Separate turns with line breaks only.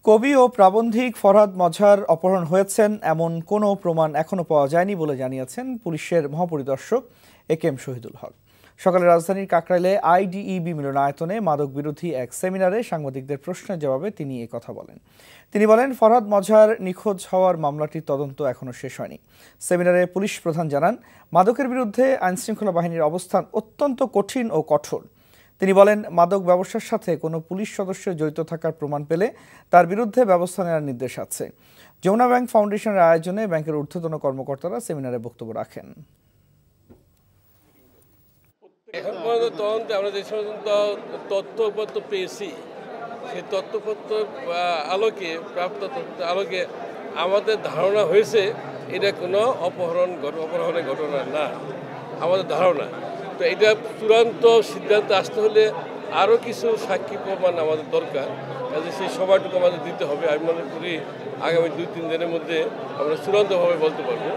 কবি ও প্রাবন্ধিক ফরহাদ মজহার অপহরণ হয়েছেন এমন কোনো প্রমাণ এখনো পাওয়া যায়নি বলে জানিয়েছেন পুলিশের মহাপরিদর্শক একেএম শহীদুল হক। সকালে রাজধানীর কাকরাইলে আইডিইবি মিলনায়তনে মাদক বিরোধী এক সেমিনারে সাংবাদিকদের প্রশ্নের জবাবে তিনি কথা বলেন। তিনি বলেন, ফরহাদ মজহার নিখোঁজ হওয়ার মামলাটির তদন্ত এখনো শেষ হয়নি। সেমিনারে পুলিশ প্রধান জানান, মাদকের বিরুদ্ধে আইনশৃঙ্খলা বাহিনীর অবস্থান অত্যন্ত কঠিন ও কঠোর। তিনি বলেন, মাদক ব্যবসার সাথে কোনো পুলিশ সদস্যের জড়িত থাকার প্রমাণ পেলে তার বিরুদ্ধে ব্যবস্থা নেওয়ার নির্দেশ আছে। যমুনা ব্যাংক ফাউন্ডেশনের আয়োজনে ব্যাংকের ঊর্ধ্বতন কর্মকর্তারা সেমিনারে বক্তব্য রাখেন।
এখন পর্যন্ত তদন্তে আমরা যে সমস্ত তথ্যপত্র পেয়েছি, সেই তথ্যপত্র আলোকে প্রাপ্ত তথ্যের আলোকে আমাদের ধারণা হয়েছে এটা কোনো অপহরণের ঘটনা না, আমাদের ধারণা। তো এটা চূড়ান্ত সিদ্ধান্ত আসতে হলে আরও কিছু সাক্ষী প্রমাণ আমাদের দরকার, কাজে সেই সময়টুকু আমাদের দিতে হবে। আমি মনে করি আগামী 2-3 দিনের মধ্যে আমরা চূড়ান্তভাবে বলতে পারবো।